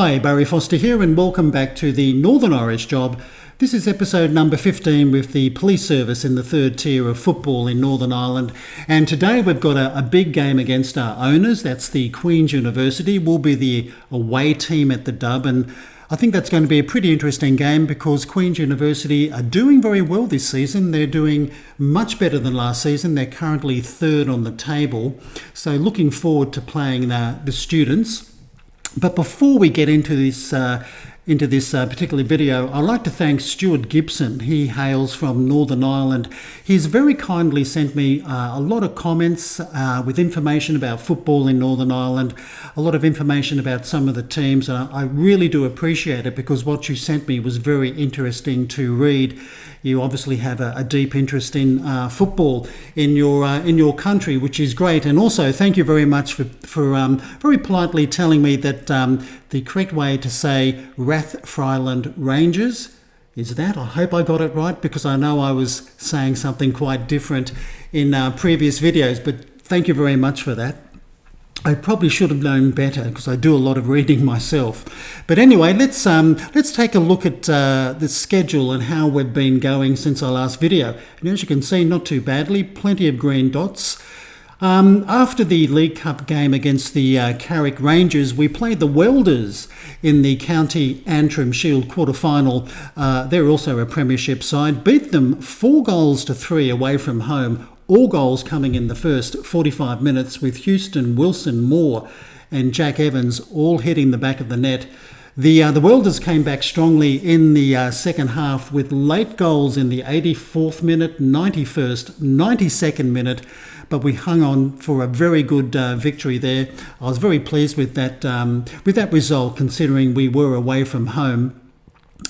Hi, Barry Foster here, and welcome back to the Northern Irish Job. This is episode number 15 with the police service in the third tier of football in Northern Ireland. And today we've got a big game against our owners. That's the Queen's University. We'll be the away team at the Dub, and I think that's going to be a pretty interesting game because Queen's University are doing very well this season. They're doing much better than last season. They're currently third on the table. So looking forward to playing the students. But before we get into this particular video, I'd like to thank Stuart Gibson. He hails from Northern Ireland. He's very kindly sent me a lot of comments with information about football in Northern Ireland, a lot of information about some of the teams. I really do appreciate it because what you sent me was very interesting to read. You obviously have a deep interest in football in your country, which is great. And also, thank you very much for very politely telling me that the correct way to say Rathfriland Rangers is that. I hope I got it right because I know I was saying something quite different in previous videos. But thank you very much for that. I probably should have known better because I do a lot of reading myself. But anyway, let's take a look at the schedule and how we've been going since our last video. And as you can see, not too badly, plenty of green dots. After the League Cup game against the Carrick Rangers, we played the Welders in the County Antrim Shield quarter-final. They're also a premiership side. Beat them 4-3 away from home. All goals coming in the first 45 minutes with Houston, Wilson, Moore and Jack Evans all hitting the back of the net. The Welders came back strongly in the second half with late goals in the 84th minute, 91st, 92nd minute, but we hung on for a very good victory there. I was very pleased with that result considering we were away from home.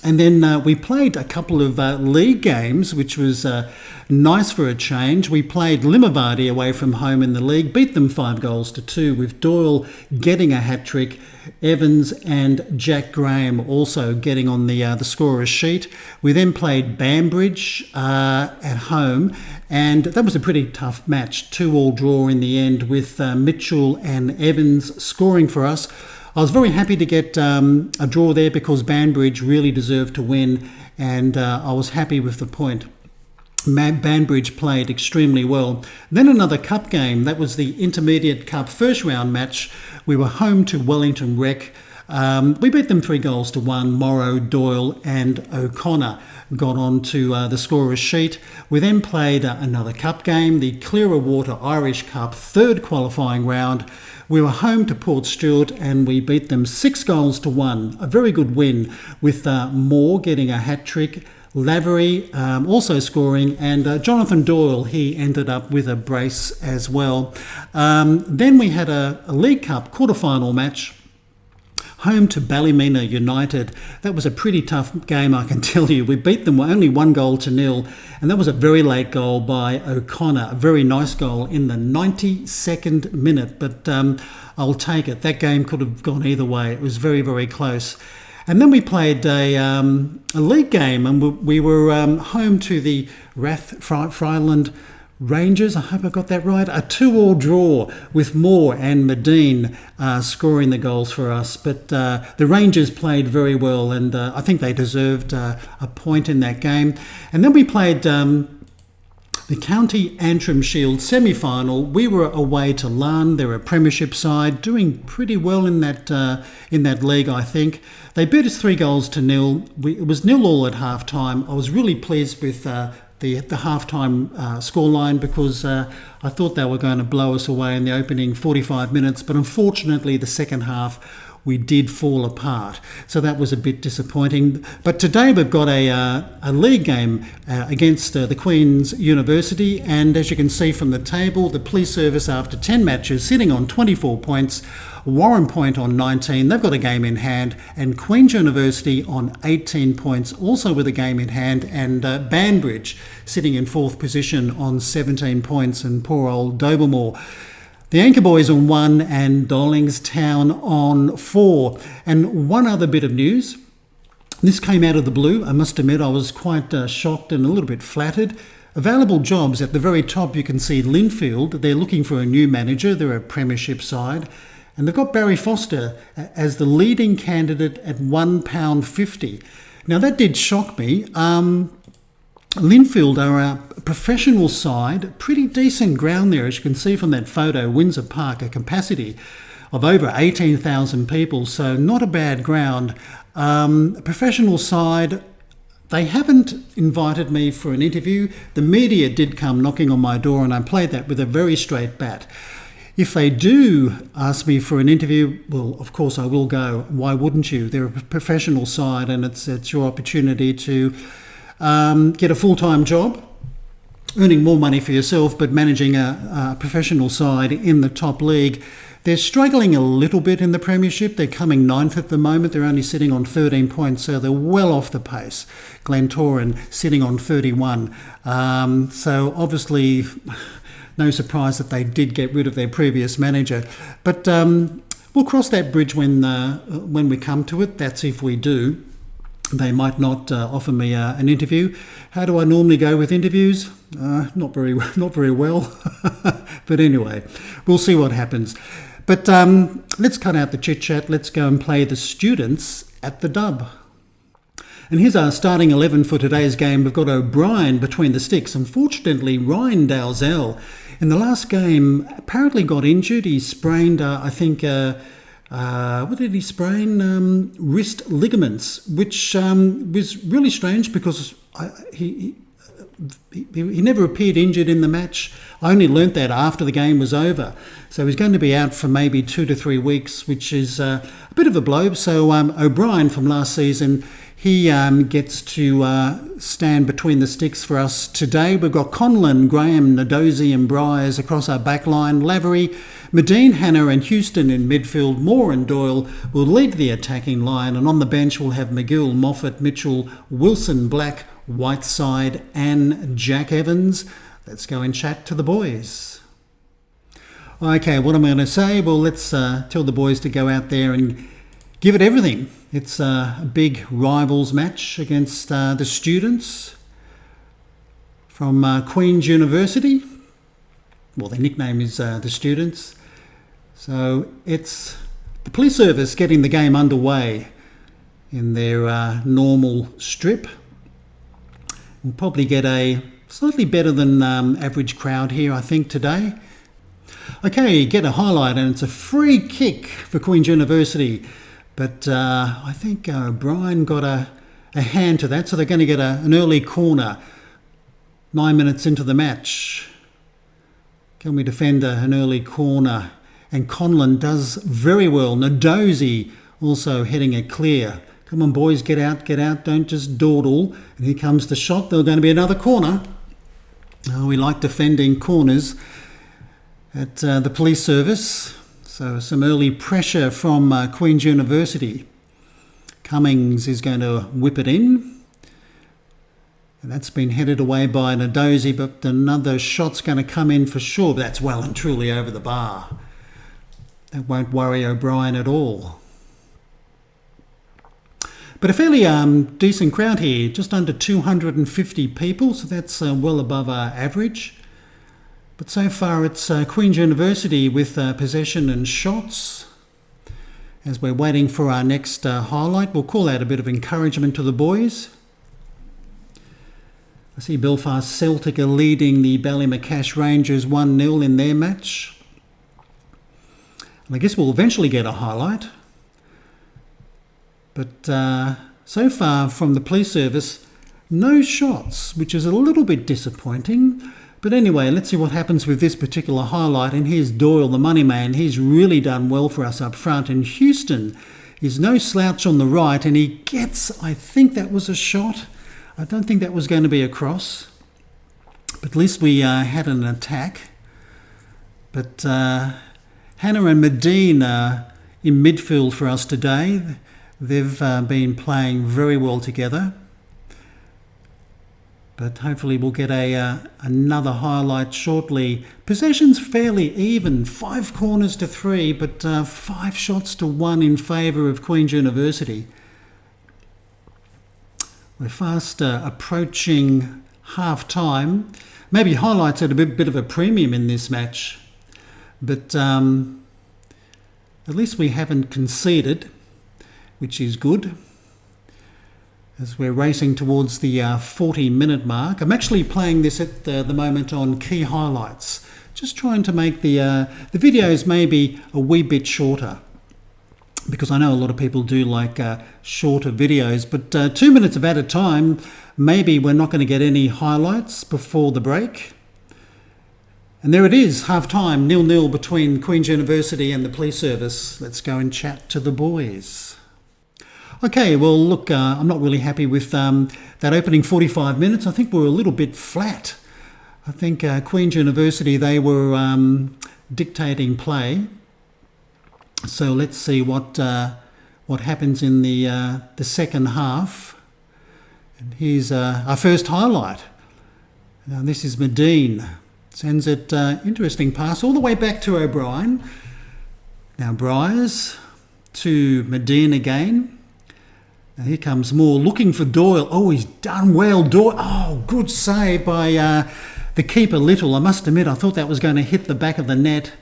And then we played a couple of league games, which was nice for a change. We played Limavady away from home in the league, beat them 5-2 with Doyle getting a hat-trick, Evans and Jack Graham also getting on the scorer's sheet. We then played Banbridge at home, and that was a pretty tough match, 2-2 draw in the end with Mitchell and Evans scoring for us. I was very happy to get a draw there because Banbridge really deserved to win, and I was happy with the point. Banbridge played extremely well. Then another cup game, that was the Intermediate Cup first round match. We were home to Wellington Rec. We beat them 3-1. Morrow, Doyle and O'Connor got on to the scorer's sheet. We then played another cup game, the Clearer Water Irish Cup third qualifying round. We were home to Port Stewart and we beat them 6-1. A very good win with Moore getting a hat-trick, Lavery also scoring, and Jonathan Doyle, he ended up with a brace as well. Then we had a League Cup quarter-final match, home to Ballymena United. That was a pretty tough game, I can tell you. We beat them only 1-0, and that was a very late goal by O'Connor, a very nice goal in the 92nd minute, but I'll take it. That game could have gone either way. It was very, very close. And then we played a league game, and we were home to the Rathfriland Rangers. I hope I got that right. A 2-2 draw with Moore and Medine scoring the goals for us. But the Rangers played very well, and I think they deserved a point in that game. And then we played the County Antrim Shield semi-final. We were away to Larne. They're a premiership side, doing pretty well in that league, I think. They beat us 3-0. It was 0-0 at half-time. I was really pleased with the half-time scoreline because I thought they were going to blow us away in the opening 45 minutes, but unfortunately the second half we did fall apart. So that was a bit disappointing. But today we've got a league game against the Queen's University, and as you can see from the table, the police service after 10 matches sitting on 24 points, Warren Point on 19, they've got a game in hand, and Queen's University on 18 points, also with a game in hand, and Banbridge sitting in fourth position on 17 points, and poor old Dovermore. The Anchor Boys on 1 and Darlingstown on 4. And one other bit of news. This came out of the blue. I must admit I was quite shocked and a little bit flattered. Available jobs at the very top, you can see Linfield. They're looking for a new manager. They're a premiership side. And they've got Barry Foster as the leading candidate at £1.50. Now, that did shock me. Linfield are a professional side, pretty decent ground there, as you can see from that photo. Windsor Park, a capacity of over 18,000 people, so not a bad ground. A professional side. They haven't invited me for an interview. The media did come knocking on my door, and I played that with a very straight bat. If they do ask me for an interview, well, of course I will go. Why wouldn't you? They're a professional side, and it's your opportunity to get a full-time job, earning more money for yourself, but managing a professional side in the top league. They're struggling a little bit in the premiership. They're coming ninth at the moment. They're only sitting on 13 points, so they're well off the pace. Glentoran sitting on 31. So obviously, no surprise that they did get rid of their previous manager. But we'll cross that bridge when we come to it. That's if we do. They might not offer me an interview. How do I normally go with interviews? Not very well. But anyway, we'll see what happens. But let's cut out the chit-chat. Let's go and play the students at the Dub. And here's our starting 11 for today's game. We've got O'Brien between the sticks. Unfortunately, Ryan Dalzell in the last game apparently got injured. He sprained, what did he sprain? Wrist ligaments, which was really strange because he never appeared injured in the match. I only learnt that after the game was over. So he's going to be out for maybe 2 to 3 weeks, which is a bit of a blow. So O'Brien from last season, he gets to stand between the sticks for us today. We've got Conlon, Graham, Nadozi and Bryers across our back line. Lavery, Medine, Hannah and Houston in midfield. Moore and Doyle will lead the attacking line. And on the bench we'll have McGill, Moffat, Mitchell, Wilson, Black, Whiteside and Jack Evans. Let's go and chat to the boys. Okay, what am I going to say? Well, let's tell the boys to go out there and give it everything. It's a big rivals match against the students from Queen's University. Well, their nickname is the Students. So it's the police service getting the game underway in their normal strip. We'll probably get a slightly better than average crowd here, I think, today. Okay, get a highlight, and it's a free kick for Queen's University. But I think O'Brien got a hand to that, so they're going to get an early corner 9 minutes into the match. Can we defend an early corner? And Conlon does very well. Nadozi also heading it clear. Come on, boys, get out, don't just dawdle. And here comes the shot. There's going to be another corner. Oh, we like defending corners at the police service. So some early pressure from Queen's University. Cummings is going to whip it in. And that's been headed away by Nadozi, but another shot's going to come in for sure. But that's well and truly over the bar. That won't worry O'Brien at all. But a fairly decent crowd here, just under 250 people, so that's well above our average. But so far it's Queen's University with possession and shots. As we're waiting for our next highlight, we'll call out a bit of encouragement to the boys. I see Belfast Celtic are leading the Ballymacash Rangers 1-0 in their match. And I guess we'll eventually get a highlight. But so far from the police service, no shots, which is a little bit disappointing. But anyway, let's see what happens with this particular highlight. And here's Doyle, the money man. He's really done well for us up front. And Houston is no slouch on the right. And he gets, I think that was a shot. I don't think that was going to be a cross. But at least we had an attack. But Hannah and Medine in midfield for us today. They've been playing very well together. But hopefully we'll get another highlight shortly. Possession's fairly even, 5 corners to 3, but 5 shots to 1 in favour of Queen's University. We're fast approaching half-time. Maybe highlights at a bit of a premium in this match. But At least we haven't conceded, which is good, as we're racing towards the 40-minute mark. I'm actually playing this at the moment on key highlights, just trying to make the videos maybe a wee bit shorter, because I know a lot of people do like shorter videos, but 2 minutes of added time, maybe we're not going to get any highlights before the break. And there it is, half-time, 0-0 between Queen's University and the Police Service. Let's go and chat to the boys. Okay, well, look, I'm not really happy with that opening 45 minutes. I think we were a little bit flat. I think Queen's University, they were dictating play. So let's see what happens in the second half. And here's our first highlight. Now, this is Medine. Sends it, interesting pass, all the way back to O'Brien. Now, Briers to Medine again. Now here comes Moore, looking for Doyle. Oh, he's done well, Doyle. Oh, good save by the keeper, Little. I must admit, I thought that was going to hit the back of the net,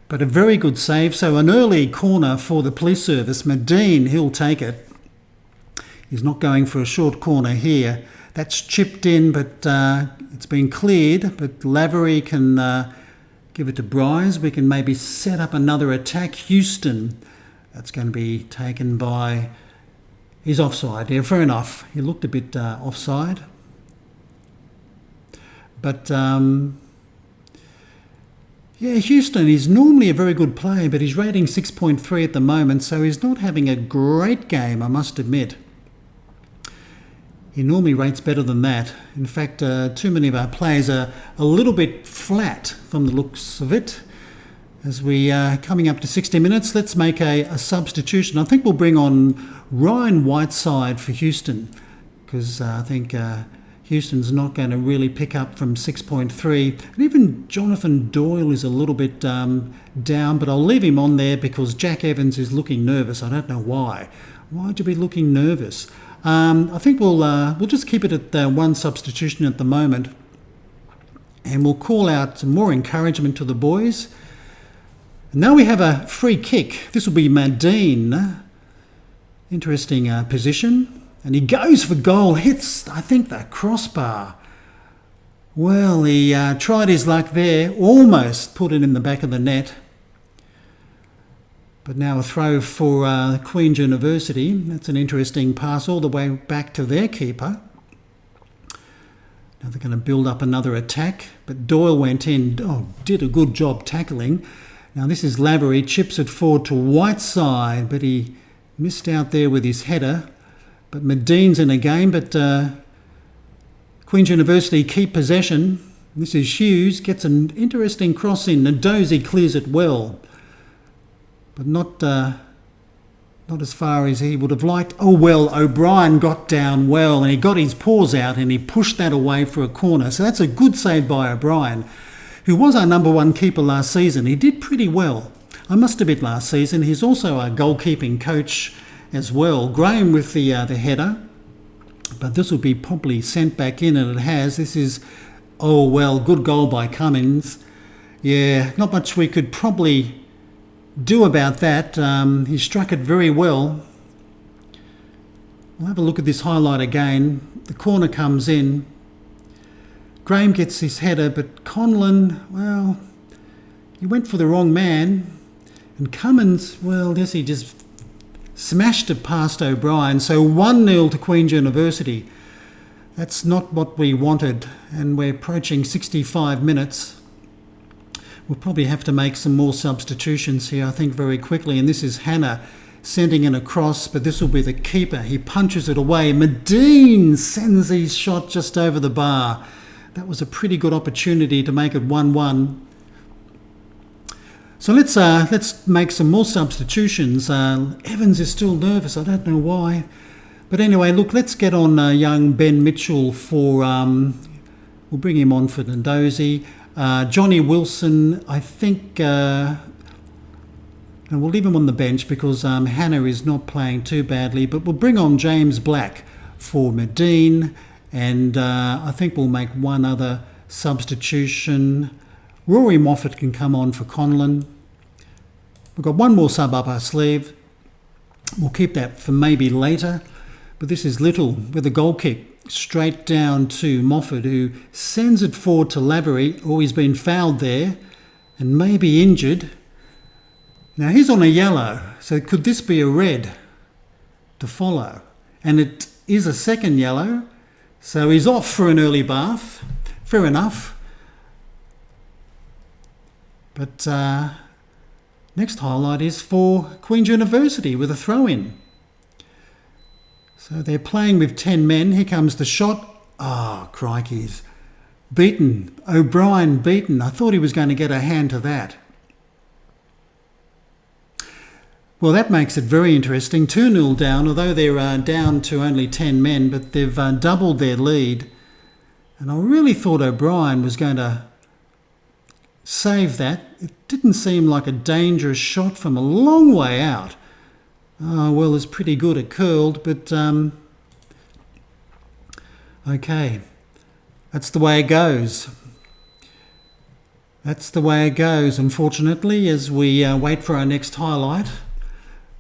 but a very good save. So an early corner for the Police Service. Medine, he'll take it. He's not going for a short corner here. That's chipped in, but it's been cleared. But Lavery can give it to Briers. We can maybe set up another attack. Houston, that's going to be taken by... He's offside. Yeah, fair enough. He looked a bit offside. But, yeah, Houston is normally a very good player, but he's rating 6.3 at the moment, so he's not having a great game, I must admit. He normally rates better than that. In fact, too many of our players are a little bit flat from the looks of it. As we are coming up to 60 minutes, let's make a substitution. I think we'll bring on Ryan Whiteside for Houston, because I think Houston's not going to really pick up from 6.3. And even Jonathan Doyle is a little bit down, but I'll leave him on there because Jack Evans is looking nervous. I don't know why. Why'd you be looking nervous? I think we'll just keep it at one substitution at the moment, and we'll call out some more encouragement to the boys. Now we have a free kick. This will be Medine. Interesting position. And he goes for goal. Hits, I think, the crossbar. Well, he tried his luck there. Almost put it in the back of the net. But now a throw for Queen's University. That's an interesting pass all the way back to their keeper. Now they're going to build up another attack. But Doyle went in. Oh, did a good job tackling. Now this is Lavery, chips it forward to Whiteside, but he missed out there with his header. But Medine's in a game, but Queen's University keep possession. This is Hughes, gets an interesting cross in. Ndozi clears it well, but not as far as he would have liked. Oh well, O'Brien got down well, and he got his paws out and he pushed that away for a corner. So that's a good save by O'Brien, who was our number one keeper last season. He did pretty well, I must admit, last season. He's also a goalkeeping coach as well. Graham with the header, but this will be probably sent back in, and it has. This is, oh well, good goal by Cummins. Yeah, not much we could probably do about that. He struck it very well. We'll have a look at this highlight again. The corner comes in. Graham gets his header, but Conlon, well, he went for the wrong man. And Cummins, well, yes, he just smashed it past O'Brien. So 1-0 to Queen's University. That's not what we wanted, and we're approaching 65 minutes. We'll probably have to make some more substitutions here, I think, very quickly. And this is Hannah sending in a cross, but this will be the keeper. He punches it away. Medine sends his shot just over the bar. That was a pretty good opportunity to make it 1-1. So let's make some more substitutions. Evans is still nervous. I don't know why. But anyway, look, let's get on young Ben Mitchell for... we'll bring him on for Ndozi. Johnny Wilson, I think... and we'll leave him on the bench because Hannah is not playing too badly. But we'll bring on James Black for Medine. And I think we'll make one other substitution. Rory Moffat can come on for Conlon. We've got one more sub up our sleeve. We'll keep that for maybe later. But this is Little with a goal kick straight down to Moffat, who sends it forward to Lavery. Oh, he's been fouled there and maybe injured. Now he's on a yellow, so could this be a red to follow? And it is a second yellow, so he's off for an early bath. Fair enough. But next highlight is for Queen's University with a throw-in. So they're playing with 10 men. Here comes the shot. Oh, crikeys. Beaten. O'Brien beaten. I thought he was going to get a hand to that. Well, that makes it very interesting. 2-0 down, although they're down to only 10 men, but they've doubled their lead. And I really thought O'Brien was going to save that. It didn't seem like a dangerous shot from a long way out. Oh, well, it's pretty good. It curled, but okay. That's the way it goes. That's the way it goes, unfortunately, as we wait for our next highlight.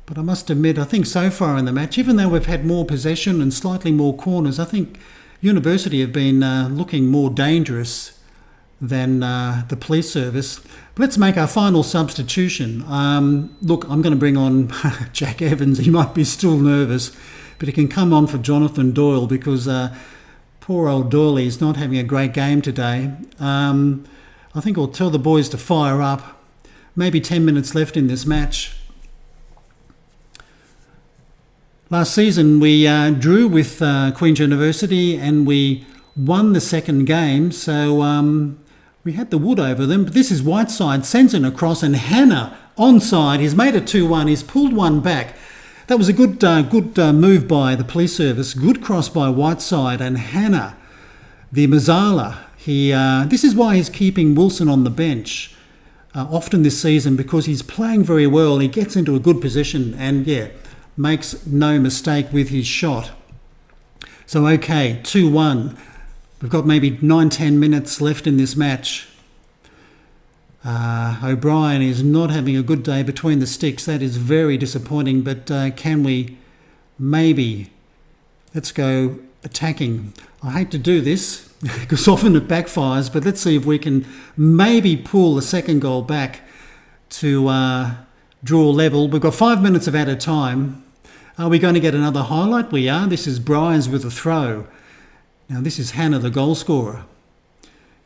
But I must admit, I think so far in the match, even though we've had more possession and slightly more corners, I think University have been looking more dangerous than the police service. But let's make our final substitution. Look, I'm going to bring on Jack Evans. He might be still nervous, but he can come on for Jonathan Doyle because poor old Doyle is not having a great game today. I think I'll tell the boys to fire up. Maybe 10 minutes left in this match. Last season we drew with Queen's University and we won the second game, so we had the wood over them. But this is Whiteside, sends it across, and Hannah onside. He's made it 2-1. He's pulled one back. That was a good move by the police service. Good cross by Whiteside, and Hannah, the Mazzala. This is why he's keeping Wilson on the bench often this season, because he's playing very well. He gets into a good position and, makes no mistake with his shot. So, okay, 2-1. We've got maybe 9-10 minutes left in this match. O'Brien is not having a good day between the sticks. That is very disappointing, but can we maybe... Let's go attacking. I hate to do this because often it backfires, but let's see if we can maybe pull the second goal back to draw level. We've got 5 minutes of added time. Are we going to get another highlight? We are. This is Bryans with a throw. Now this is Hannah, the goal scorer.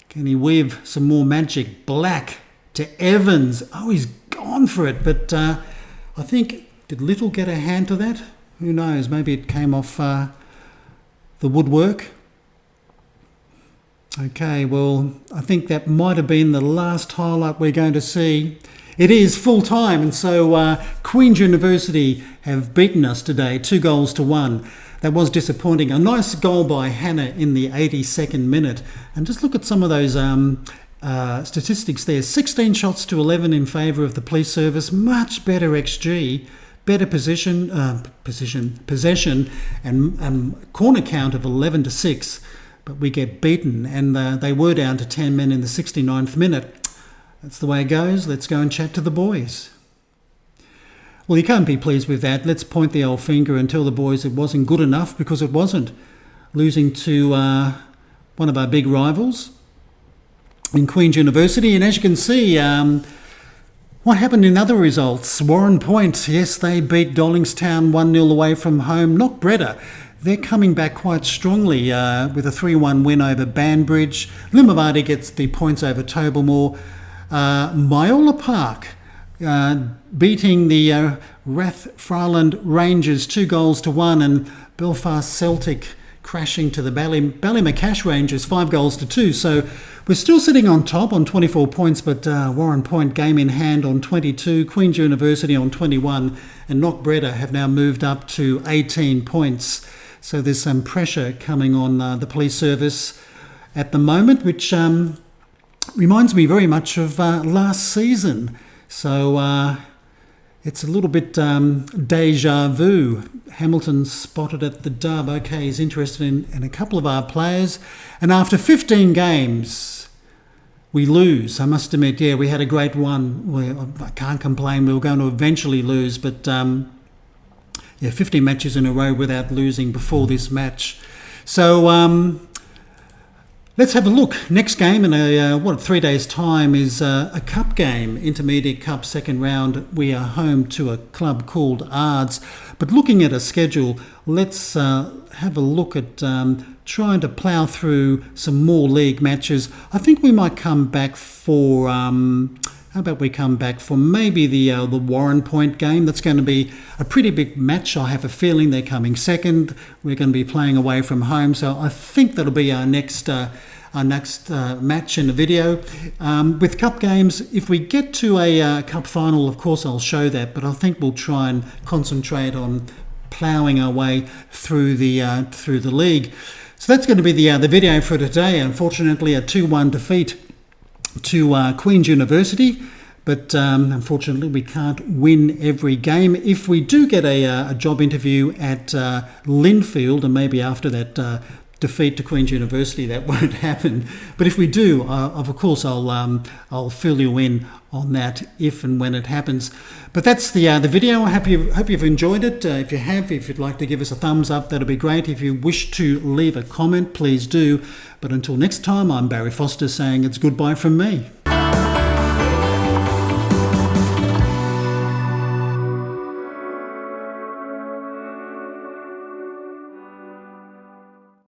Can he weave some more magic? Black to Evans. Oh, he's gone for it. But I think, did Little get a hand to that? Who knows? Maybe it came off the woodwork. Okay, well, I think that might have been the last highlight we're going to see. It is full time, and so Queen's University have beaten us today, 2-1. That was disappointing. A nice goal by Hannah in the 82nd minute. And just look at some of those statistics there. 16 shots to 11 in favour of the police service. Much better XG, better possession, and corner count of 11-6. But we get beaten, and they were down to 10 men in the 69th minute. That's the way it goes. Let's go and chat to the boys. Well, you can't be pleased with that. Let's point the old finger and tell the boys it wasn't good enough, because it wasn't. Losing to one of our big rivals in Queen's University. And as you can see, what happened in other results? Warren Point, yes, they beat Dollingstown 1-0 away from home. Knockbreda, they're coming back quite strongly with a 3-1 win over Banbridge. Limavady gets the points over Tobermoor. Myola Park beating the Rathfriland Rangers 2-1, and Belfast Celtic crashing to the Ballymacash Rangers 5-2. So we're still sitting on top on 24 points, but Warren Point game in hand on 22, Queen's University on 21, and Knockbreda have now moved up to 18 points. So there's some pressure coming on the police service at the moment, which reminds me very much of last season. So it's a little bit deja vu. Hamilton spotted at the Dub. Okay, he's interested in a couple of our players. And after 15 games, we lose. I must admit, yeah, we had a great one. I can't complain. We were going to eventually lose, but 50 matches in a row without losing before this match. So let's have a look. Next game in 3 days' time is a cup game, Intermediate Cup second round. We are home to a club called Ards. But looking at a schedule, let's have a look at trying to plough through some more league matches. I think we might come back for... how about we come back for maybe the Warren Point game? That's going to be a pretty big match. I have a feeling they're coming second. We're going to be playing away from home. So I think that'll be our next match in the video. With cup games, if we get to a cup final, of course I'll show that. But I think we'll try and concentrate on ploughing our way through the league. So that's going to be the video for today. Unfortunately, a 2-1 defeat to Queen's University, but unfortunately we can't win every game. If we do get a job interview at Linfield, and maybe after that defeat to Queen's University, that won't happen. But if we do, of course I'll fill you in on that if and when it happens. But that's the video. I hope you've enjoyed it. If you have, if you'd like to give us a thumbs up, that'll be great. If you wish to leave a comment, please do. But until next time, I'm Barry Foster saying it's goodbye from me.